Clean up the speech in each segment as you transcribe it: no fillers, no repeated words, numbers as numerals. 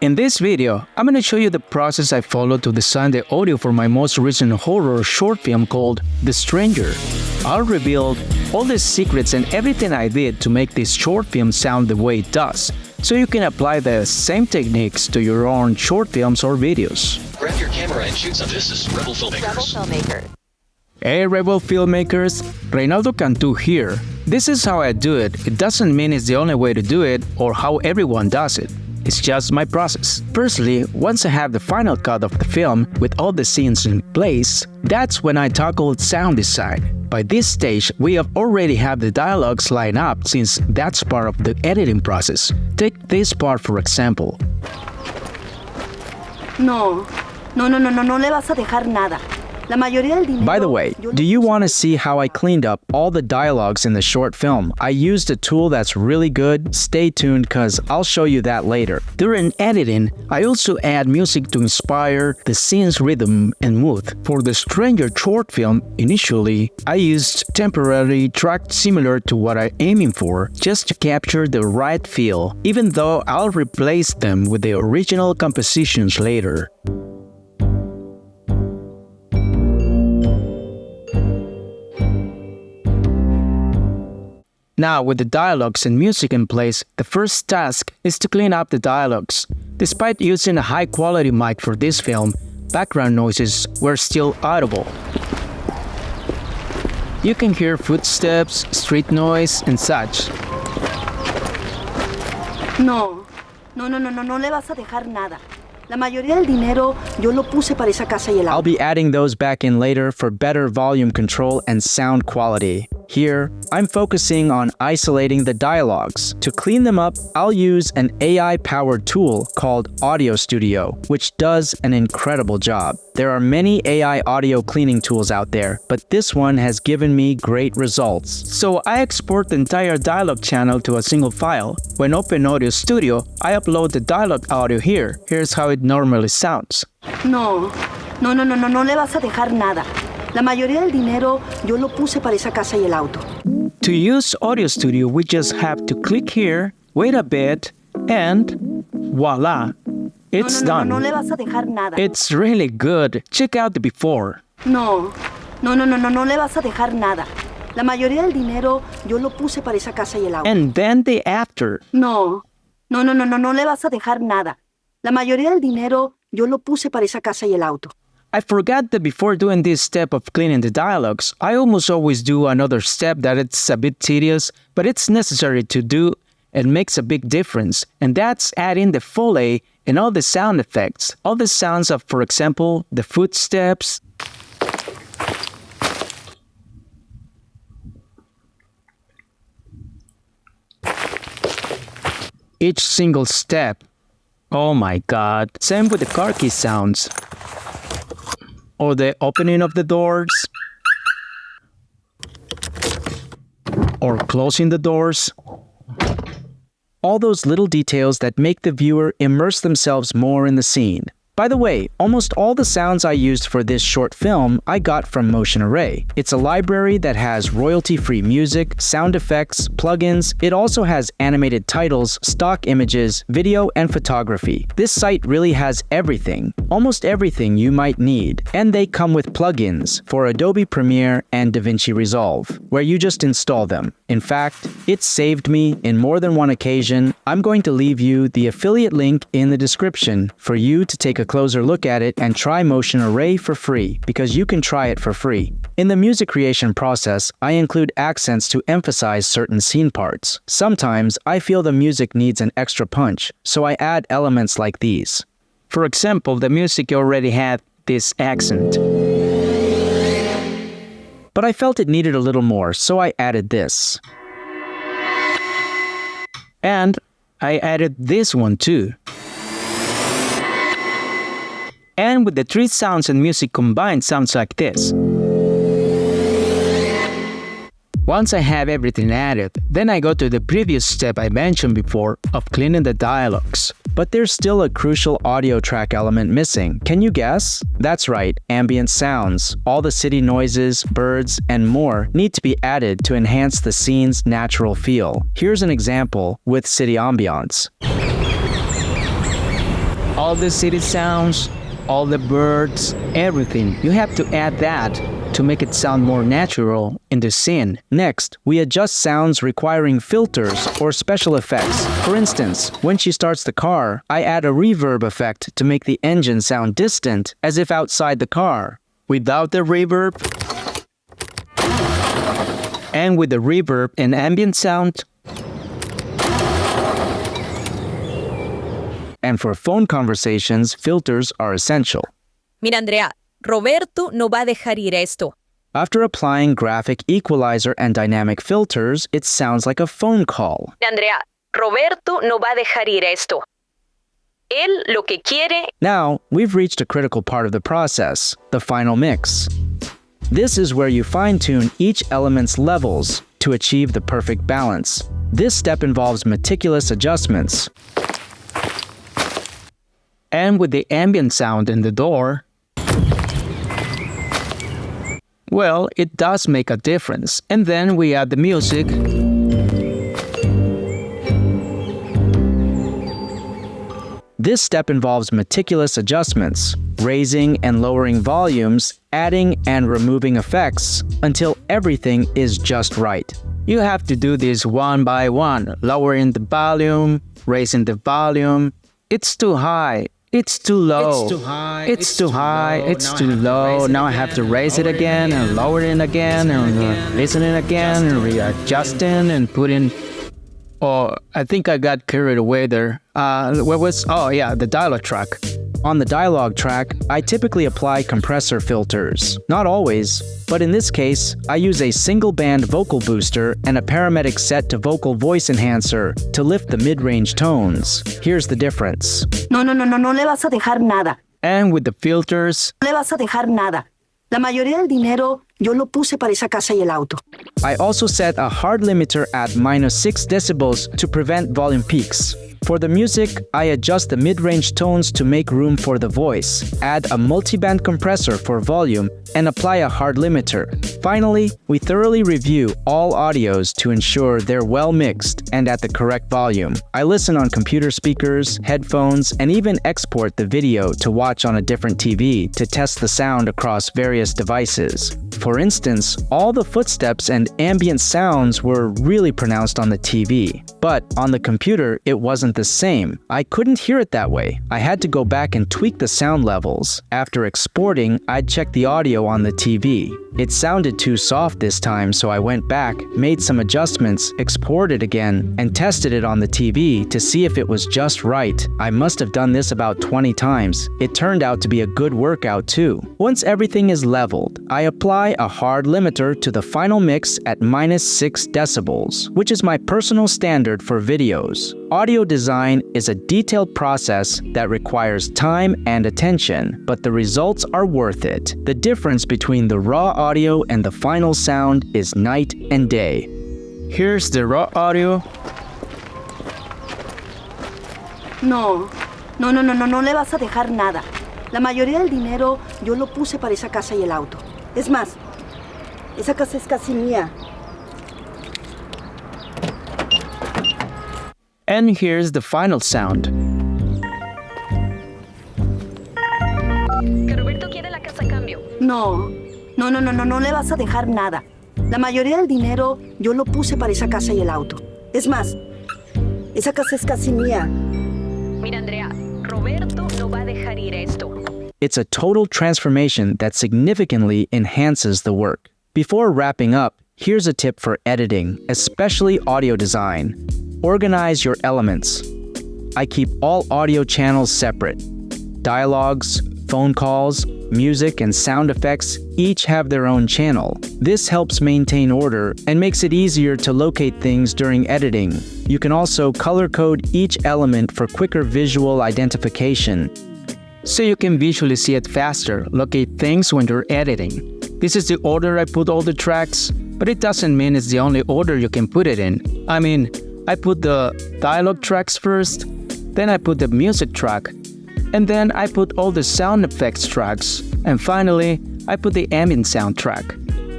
In this video, I'm going to show you the process I followed to design the audio for my most recent horror short film called The Stranger. I'll reveal all the secrets and everything I did to make this short film sound the way it does, so you can apply the same techniques to your own short films or videos. Grab your camera and shoot some. This is Rebel Filmmakers. Hey Rebel Filmmakers, Reynaldo Cantu here. This is how I do it. It doesn't mean it's the only way to do it or how everyone does it. It's just my process. Firstly, once I have the final cut of the film with all the scenes in place, that's when I tackled sound design. By this stage, we have already have the dialogues lined up since that's part of the editing process. Take this part for example. No le vas a dejar nada. By the way, do you want to see how I cleaned up all the dialogues in the short film? I used a tool that's really good. Stay tuned cause I'll show you that later. During editing, I also add music to inspire the scene's rhythm and mood. For the Stranger short film, initially, I used temporary tracks similar to what I'm aiming for, just to capture the right feel, even though I'll replace them with the original compositions later. Now, with the dialogues and music in place, the first task is to clean up the dialogues. Despite using a high-quality mic for this film, background noises were still audible. You can hear footsteps, street noise, and such. No le vas a dejar nada. La mayoría del dinero yo lo puse para esa casa y el auto. I'll be adding those back in later for better volume control and sound quality. Here, I'm focusing on isolating the dialogues. To clean them up, I'll use an AI-powered tool called Audio Studio, which does an incredible job. There are many AI audio cleaning tools out there, but this one has given me great results. So I export the entire dialogue channel to a single file. When open Audio Studio, I upload the dialogue audio here. Here's how it normally sounds. No le vas a dejar nada. La mayoría del dinero yo lo puse para esa casa y el auto. To use Audio Studio, we just have to click here, wait a bit, and voila! It's done. No le vas a dejar nada. It's really good. Check out the before. No le vas a dejar nada. La mayoría del dinero yo lo puse para esa casa y el auto. And then the after. No le vas a dejar nada. La mayoría del dinero yo lo puse para esa casa y el auto. I forgot that before doing this step of cleaning the dialogues, I almost always do another step that it's a bit tedious, but it's necessary to do and makes a big difference, and that's adding the Foley and all the sound effects. All the sounds of, for example, the footsteps, each single step. Oh my god. Same with the car key sounds. Or the opening of the doors. Or closing the doors. All those little details that make the viewer immerse themselves more in the scene. By the way, almost all the sounds I used for this short film I got from Motion Array. It's a library that has royalty-free music, sound effects, plugins. It also has animated titles, stock images, video, and photography. This site really has everything, almost everything you might need. And they come with plugins for Adobe Premiere and DaVinci Resolve, where you just install them. In fact, it saved me in more than one occasion. I'm going to leave you the affiliate link in the description for you to take a closer look at it and try Motion Array for free, because you can try it for free. In the music creation process, I include accents to emphasize certain scene parts. Sometimes I feel the music needs an extra punch, so I add elements like these. For example, the music already had this accent. But I felt it needed a little more, so I added this. And I added this one too. And with the three sounds and music combined, sounds like this. Once I have everything added, then I go to the previous step I mentioned before of cleaning the dialogues. But there's still a crucial audio track element missing. Can you guess? That's right, ambient sounds. All the city noises, birds, and more need to be added to enhance the scene's natural feel. Here's an example with city ambiance. All the city sounds, all the birds, everything. You have to add that to make it sound more natural in the scene. Next, we adjust sounds requiring filters or special effects. For instance, when she starts the car, I add a reverb effect to make the engine sound distant, as if outside the car. Without the reverb, and with the reverb and ambient sound. And for phone conversations, filters are essential. Mira, Andrea, Roberto no va a dejar ir esto. After applying graphic equalizer and dynamic filters, it sounds like a phone call. Mira, Andrea, Roberto no va a dejar ir esto. Él lo que quiere. Now, we've reached a critical part of the process, the final mix. This is where you fine-tune each element's levels to achieve the perfect balance. This step involves meticulous adjustments. And with the ambient sound in the door, well, it does make a difference. And then we add the music. This step involves meticulous adjustments, raising and lowering volumes, adding and removing effects, until everything is just right. You have to do this one by one, lowering the volume, raising the volume. It's too high. It's too low. It's too high. It's too high. It's too low. Now I have to raise it again and lower it again and listen it again and readjusting and putting. Oh, I think I got carried away there. The dialogue track. On the dialogue track, I typically apply compressor filters. Not always, but in this case, I use a single band vocal booster and a paramedic set to vocal voice enhancer to lift the mid-range tones. Here's the difference. No le vas a dejar nada. And with the filters, No le vas a dejar nada. La mayoría del dinero yo lo puse para esa casa y el auto. I also set a hard limiter at -6 decibels to prevent volume peaks. For the music, I adjust the mid-range tones to make room for the voice, add a multiband compressor for volume, and apply a hard limiter. Finally, we thoroughly review all audios to ensure they're well mixed and at the correct volume. I listen on computer speakers, headphones, and even export the video to watch on a different TV to test the sound across various devices. For instance, all the footsteps and ambient sounds were really pronounced on the TV, but on the computer it wasn't the same. I couldn't hear it that way. I had to go back and tweak the sound levels. After exporting, I'd check the audio on the TV. It sounded too soft this time, so I went back, made some adjustments, exported again, and tested it on the TV to see if it was just right. I must have done this about 20 times. It turned out to be a good workout too. Once everything is leveled, I apply a hard limiter to the final mix at -6 decibels, which is my personal standard for videos. Audio design is a detailed process that requires time and attention, but the results are worth it. The difference between the raw audio and the final sound is night and day. Here's the raw audio. No le vas a dejar nada. La mayoría del dinero yo lo puse para esa casa y el auto. Es más, esa casa es casi mía. And here's the final sound. Que Roberto quiere la casa a cambio. No le vas a dejar nada. La mayoría del dinero yo lo puse para esa casa y el auto. Es más, esa casa es casi mía. Mira, Andrea, Roberto no va a dejar ir esto. It's a total transformation that significantly enhances the work. Before wrapping up, here's a tip for editing, especially audio design. Organize your elements. I keep all audio channels separate. Dialogues, phone calls, music, and sound effects each have their own channel. This helps maintain order and makes it easier to locate things during editing. You can also color code each element for quicker visual identification, so you can visually see it faster, locate things when you're editing. This is the order I put all the tracks, but it doesn't mean it's the only order you can put it in. I mean, I put the dialogue tracks first, then I put the music track, and then I put all the sound effects tracks, and finally, I put the ambient sound track.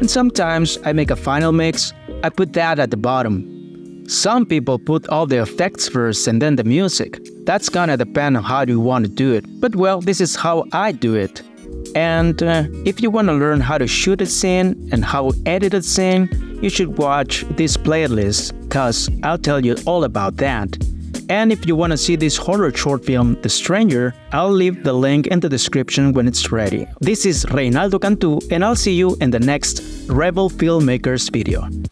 And sometimes I make a final mix, I put that at the bottom. Some people put all the effects first and then the music. That's gonna depend on how you want to do it. But well, this is how I do it. And if you want to learn how to shoot a scene and how to edit a scene, you should watch this playlist, cause I'll tell you all about that. And if you want to see this horror short film, The Stranger, I'll leave the link in the description when it's ready. This is Reynaldo Cantu, and I'll see you in the next Rebel Filmmakers video.